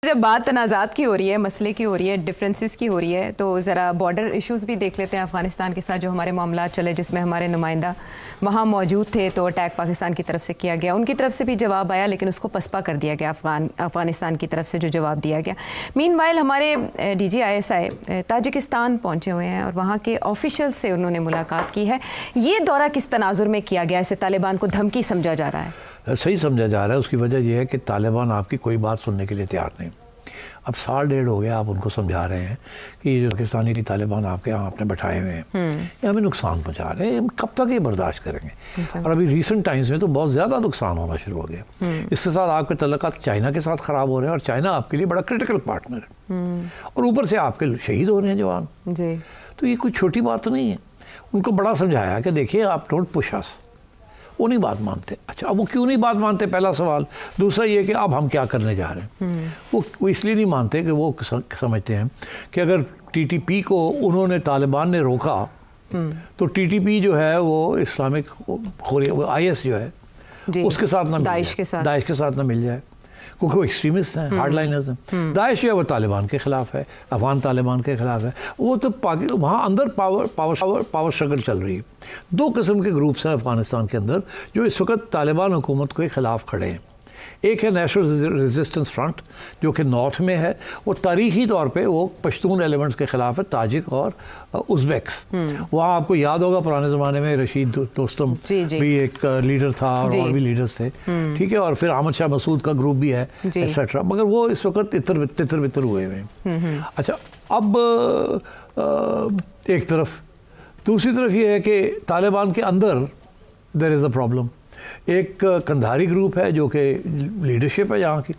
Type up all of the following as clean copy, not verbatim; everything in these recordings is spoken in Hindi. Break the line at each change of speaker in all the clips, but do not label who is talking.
जब बात तनाज़ात की हो रही है, मसले की हो रही है, डिफरेंसेस की हो रही है, तो ज़रा बॉर्डर इश्यूज़ भी देख लेते हैं अफ़गानिस्तान के साथ जो हमारे मामला चले, जिसमें हमारे नुमाइंदा वहाँ मौजूद थे। तो अटैक पाकिस्तान की तरफ से किया गया, उनकी तरफ से भी जवाब आया, लेकिन उसको पसपा कर दिया गया अफ़गानिस्तान की तरफ से जो जवाब दिया गया। मीनवाइल हमारे DGISI ताजिकिस्तान पहुँचे हुए हैं और वहाँ के ऑफिशियल से उन्होंने मुलाकात की है। ये दौरा किस तनाजुर में किया गया? इसे तालिबान को धमकी समझा जा रहा है?
सही समझा जा रहा है। उसकी वजह यह है कि तालिबान आपकी कोई बात सुनने के लिए तैयार नहीं। अब 1.5 साल हो गया आप उनको समझा रहे हैं कि ये जो पाकिस्तानी पाकिस्तान आपके यहाँ आपने बैठाए हुए हैं ये हमें नुकसान पहुँचा रहे हैं, हम कब तक ये बर्दाश्त करेंगे। और अभी रिसेंट टाइम्स में तो बहुत ज़्यादा नुकसान होना शुरू हो गया। इसके साथ आपके तल्लुकात चाइना के साथ ख़राब हो रहे हैं और चाइना आपके लिए बड़ा क्रिटिकल पार्टनर है और ऊपर से आपके शहीद हो रहे हैं जवान। तो ये कोई छोटी बात तो नहीं है। उनको बड़ा समझाया कि देखिए आप डोंट पुश अस, वो नहीं बात मानते। अच्छा, अब वो क्यों नहीं बात मानते, पहला सवाल। दूसरा ये कि अब हम क्या करने जा रहे हैं। वो इसलिए नहीं मानते कि वो समझते हैं कि अगर TTP को उन्होंने तालिबान ने रोका तो TTP जो है वो इस्लामिक IS जो है उसके साथ ना दाइश के साथ ना मिल जाए, क्योंकि वो एक्सट्रीमिस्ट हैं, हार्डलाइनर्स हैं। दाइश जो है वो तालिबान के ख़िलाफ़ है, अफ़गान तालिबान के ख़िलाफ़ है। वो तो वहाँ अंदर पावर स्ट्रगल चल रही है। 2 किस्म के ग्रुप्स हैं अफ़गानिस्तान के अंदर जो इस वक्त तालिबान हुकूमत के ख़िलाफ़ खड़े हैं। एक है नेशनल रेजिस्टेंस फ्रंट जो कि नॉर्थ में है, वो तारीख़ी तौर पे वो पश्तून एलिमेंट्स के ख़िलाफ़ है, ताजिक और उज़्बेक्स। वहाँ आपको याद होगा पुराने ज़माने में रशीद दोस्तम भी एक लीडर था और भी लीडर्स थे, ठीक है। और फिर अहमद शाह मसूद का ग्रुप भी है एक्सेट्रा, मगर वो इस वक्त तितर बितर हुए हुए हैं। अच्छा, अब एक तरफ, दूसरी तरफ ये है कि तालिबान के अंदर देयर इज़ अ प्रॉब्लम। एक कंधारी ग्रुप है जो कि लीडरशिप है यहाँ की,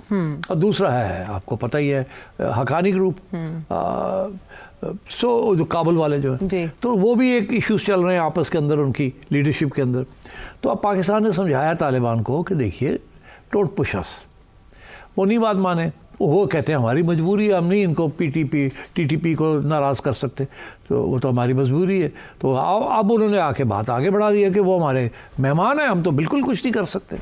और दूसरा है आपको पता ही है हकानी ग्रुप, जो काबुल वाले जो है, तो वो भी एक इश्यूज चल रहे हैं आपस के अंदर उनकी लीडरशिप के अंदर। तो अब पाकिस्तान ने समझाया तालिबान को कि देखिए डोंट पुश अस, वो नहीं बात माने। वो कहते हैं हमारी मजबूरी है, हम नहीं इनको TTP को नाराज़ कर सकते, तो वो तो हमारी मजबूरी है। तो अब उन्होंने आके बात आगे बढ़ा दी है कि वो हमारे मेहमान हैं, हम तो बिल्कुल कुछ नहीं कर सकते।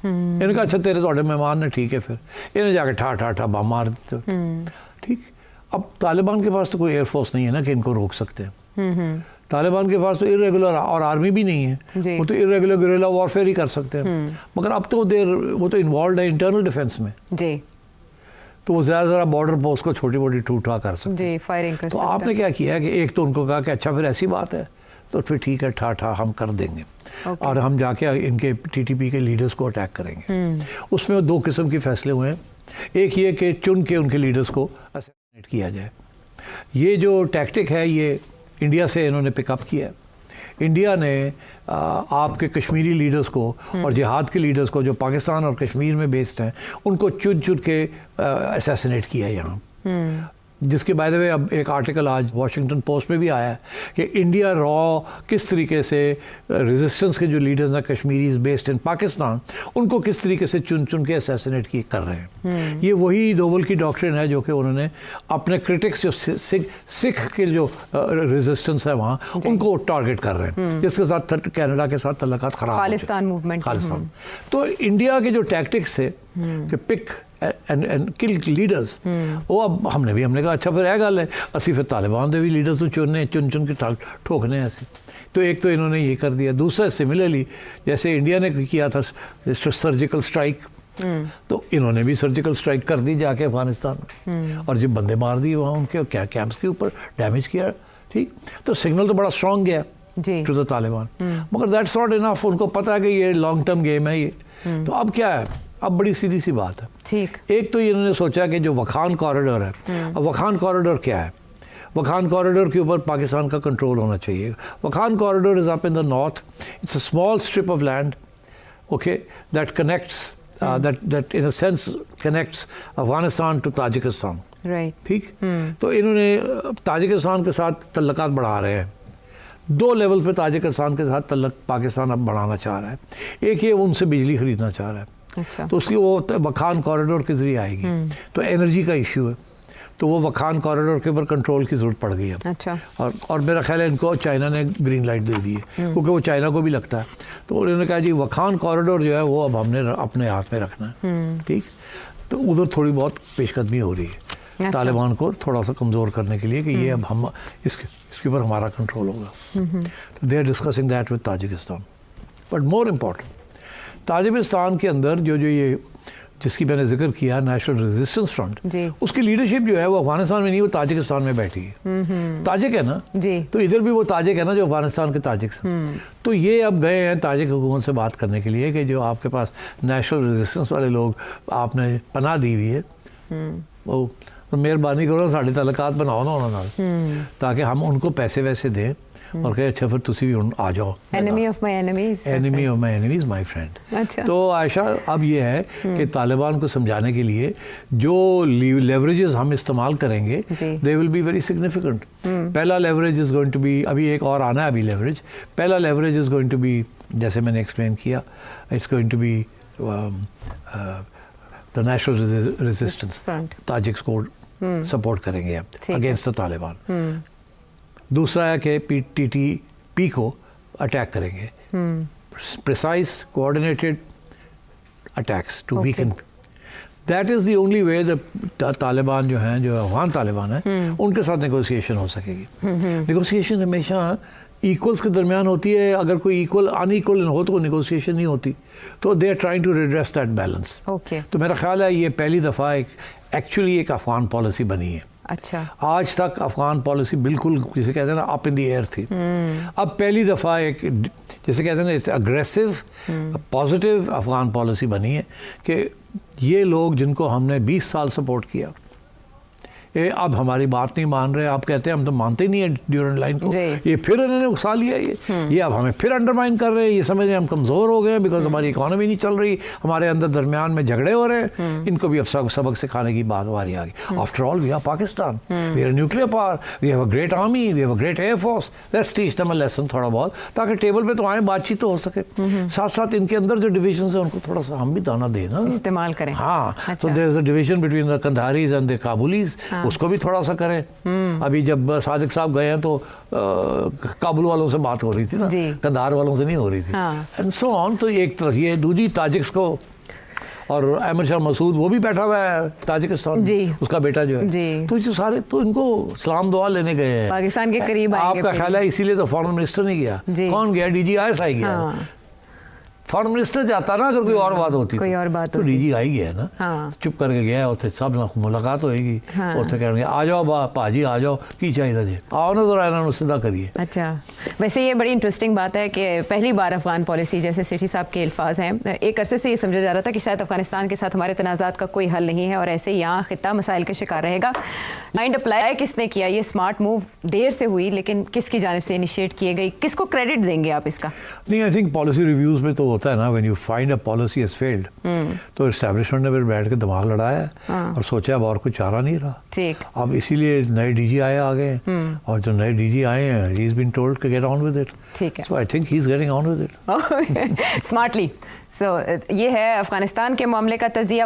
इन्होंने कहा अच्छा तेरे तो मेहमान ने, ठीक है। फिर इन्हें जाके ठा बम मार देते। ठीक, अब तालिबान के पास तो कोई एयरफोर्स नहीं है ना कि इनको रोक सकते हैं। तालिबान के पास तो इरेगुलर और आर्मी भी नहीं है, वो तो इरेगुलर गुरिल्ला वॉरफेयर ही कर सकते हैं। मगर अब तो वो तो इन्वॉल्व है इंटरनल डिफेंस में, तो वो ज़्यादा बॉर्डर पोस्ट को छोटी मोटी ठूठा कर सकते हैं, फायरिंग कर सकते हैं। तो आपने क्या किया है कि एक तो उनको कहा कि अच्छा फिर ऐसी बात है तो फिर ठीक है, ठा हम कर देंगे और हम जाके इनके TTP के लीडर्स को अटैक करेंगे। उसमें 2 किस्म के फैसले हुए हैं। एक ये कि चुन के उनके लीडर्स को असैसिनेट किया जाए। ये जो टैक्टिक है ये इंडिया से इन्होंने पिकअप किया है। इंडिया ने आपके कश्मीरी लीडर्स को और जिहाद के लीडर्स को जो पाकिस्तान और कश्मीर में बेस्ड हैं उनको चुन के असैसिनेट किया है यहाँ। जिसके बाय द वे अब एक आर्टिकल आज वॉशिंगटन पोस्ट में भी आया है कि इंडिया रॉ किस तरीके से रेजिस्टेंस के जो लीडर्स हैं कश्मीरीज बेस्ड इन पाकिस्तान, उनको किस तरीके से चुन के असैसिनेट कर रहे हैं। ये वही दोवल की डॉक्ट्रिन है जो कि उन्होंने अपने क्रिटिक्स जो सिख के जो रेजिस्टेंस है वहाँ उनको टारगेट कर रहे हैं, जिसके साथ कनाडा के साथ तल्लुकात खराब, खालिस्तान मूवमेंट। तो इंडिया के जो टैक्टिक्स है कि पिक एंड किल लीडर्स, वो अब हमने कहा अच्छा फिर यह गल है असी फिर तालिबान के भी लीडर्स चुन के ठोकने ऐसे। तो एक तो इन्होंने ये कर दिया। दूसरा सिमिलरली जैसे इंडिया ने किया था सर्जिकल स्ट्राइक, तो इन्होंने भी सर्जिकल स्ट्राइक कर दी जाके अफगानिस्तान में और जो बंदे मार दिए वहाँ उनके क्या कैंप्स के ऊपर, डैमेज किया। ठीक, तो सिग्नल तो बड़ा स्ट्रॉन्ग गया टू द तालिबान, मगर दैट्स नॉट इनफ। उनको पता है कि ये लॉन्ग टर्म गेम है ये। तो अब क्या है, अब बड़ी सीधी सी बात है। ठीक, एक तो इन्होंने सोचा कि जो वखान कॉरिडोर है, अब वखान कॉरिडोर क्या है, वखान कॉरिडोर के ऊपर पाकिस्तान का कंट्रोल होना चाहिए। Wakhan corridor is up in the north, it's a small strip of land, okay, that connects that in a sense connects Afghanistan to Tajikistan, right. ठीक, तो इन्होंने ताजिकिस्तान के साथ तल्लुकात बढ़ा रहे हैं। 2 लेवल पे ताजिकिस्तान के साथ तल्लुक पाकिस्तान अब बढ़ाना चाह रहा है। एक ये उनसे बिजली खरीदना चाह रहा है, अच्छा, तो उसकी वो वखान कॉरिडोर के जरिए आएगी। तो एनर्जी का इश्यू है, तो वो वखान कॉरिडोर के ऊपर कंट्रोल की ज़रूरत पड़ गई है। अच्छा, और मेरा ख्याल है इनको चाइना ने ग्रीन लाइट दे दी है, क्योंकि वो चाइना को भी लगता है। तो उन्होंने कहा जी वखान कॉरिडोर जो है वो अब हमने अपने हाथ में रखना है। ठीक, तो उधर थोड़ी बहुत पेशकदमी हो रही है
अच्छा।
तालिबान को थोड़ा सा कमज़ोर करने के लिए कि ये अब हम इसके ऊपर हमारा कंट्रोल होगा। तो they are discussing that with Tajikistan. But more important Tajikistan के अंदर जो ये जिसकी मैंने जिक्र किया नेशनल रेजिस्टेंस फ्रंट, उसकी लीडरशिप जो है वो अफगानिस्तान में नहीं, वो ताजिकिस्तान में बैठी है। ताजिक है ना जी, तो इधर भी वो ताजिक है ना जो अफगानिस्तान के ताजिक हैं। तो ये अब गए हैं ताजिक हुकूमत से बात करने के लिए कि जो आपके पास नेशनल रेजिस्टेंस वाले लोग आपने पनाह दी हुई है, वो तो मेहरबानी करो साढ़े तलकात बनाओ ना उन्होंने, ताकि हम उनको पैसे वैसे दें और कहे अच्छा फिर तुसी भी आ जाओ।
Enemy of my enemies,
enemy of my enemies my friend.
अच्छा।
तो आयशा अब ये है कि तालिबान को समझाने के लिए जो लेवरेजेस हम इस्तेमाल करेंगे they will be very significant. पहला leverage is going to be, अभी एक और आना है अभी लेवरेज, पहला leverage is going to be जैसे मैंने एक्सप्लेन किया, it's going to be the national resistance, Tajiks को सपोर्ट करेंगे अब अगेंस्ट द तालिबान। दूसरा है कि PTTP को अटैक करेंगे, precise coordinated attacks to weaken. That is the only way the Taliban जो हैं, जो अफगान तालिबान हैं, उनके साथ नेगोशिएशन हो सकेगी। नेगोशिएशन हमेशा इक्वल्स के दरमियान होती है, अगर कोई इक्वल अनइक्वल हो तो नेगोशिएशन नहीं होती। तो they are trying to redress that balance. तो मेरा ख्याल है ये पहली दफ़ा एक्चुअली एक अफगान पॉलिसी बनी है।
अच्छा।
आज तक अफगान पॉलिसी बिल्कुल जिसे कहते हैं ना अप इन द एयर थी। अब पहली दफ़ा एक जिसे कहते हैं ना it's aggressive positive Afghan policy बनी है कि ये लोग जिनको हमने 20 साल सपोर्ट किया, ये अब हमारी बात नहीं मान रहे, आप कहते हैं हम तो मानते ही नहीं है ड्यूरेंट लाइन को, ये फिर इन्होंने उकसा लिया ये अब हमें फिर अंडरमाइन कर रहे हैं, ये समझ रहे हैं हम कमज़ोर हो गए हैं बिकॉज हमारी इकोनॉमी नहीं चल रही, हमारे अंदर दरमियान में झगड़े हो रहे हैं। इनको भी अब सबक सिखाने की बात वारी आ गई। After all we are Pakistan, we are nuclear power, we have a great army, we have a great air force, let's teach them a lesson थोड़ा बहुत, ताकि टेबल पे तो आए, बातचीत तो हो सके। साथ साथ इनके अंदर जो डिविजन है उनको थोड़ा सा हम भी दाना दें ना, इस्तेमाल करें। हाँ, तो there is a division between the Kandharis and the Kabulis, उसको भी थोड़ा सा करें। अभी जब सादिक साहब गए हैं तो काबुल वालों से बात हो रही थी ना, कंधार वालों से नहीं हो रही थी, एंड सो ऑन। तो एक तरफ ये दूसरी ताजिक्स को, और अहमद शाह मसूद वो भी बैठा हुआ है ताजिकिस्तान, उसका बेटा जो है, तो जो सारे तो इनको सलाम दुआ लेने गए हैं,
पाकिस्तान के करीब आएंगे।
आपका ख्याल है इसीलिए तो फॉरेन मिनिस्टर नहीं गया, कौन गया? DGI गया। फॉरेन मिनिस्टर जाता ना अगर कोई और बात होती, कोई और बात तो DGI गया ना, चुप करके गया, उत्थे सब ना मुलाकात होएगी, उत्थे कहेंगे आ जाओ भाजी आ जाओ, की चाहिए जी, आओ ना जरा इन्होंने सीधा करिए।
अच्छा, वैसे ये बड़ी इंटरेस्टिंग बात है कि पहली बार अफगान पॉलिसी, जैसे सेठी साहब के अल्फाज हैं, एक अरसे से ये समझा जा रहा था कि शायद अफगानिस्तान के साथ हमारे तनाज़ात का कोई हल नहीं है और ऐसे ही यहाँ खित्ता मसाइल का शिकार रहेगा। माइंड अप्लाई किसने किया? ये स्मार्ट मूव देर से हुई, लेकिन किसकी जानिब से इनिशिएट किए गई? किसको क्रेडिट देंगे आप इसका?
नहीं, आई थिंक पॉलिसी रिव्यूज़ में तो होता है ना, when you find a policy has failed, तो एस्टैब्लिशमेंट ने फिर बैठ के दिमाग लड़ाया और सोचा अब और कुछ चारा नहीं रहा। ठीक, अब इसीलिए नए DGI आ गए, और जो नए DG आए हैं, he is been told to get on with it. ठीक है, so I think he is getting on with it smartly. सो ये है अफगानिस्तान के मामले का तजिया।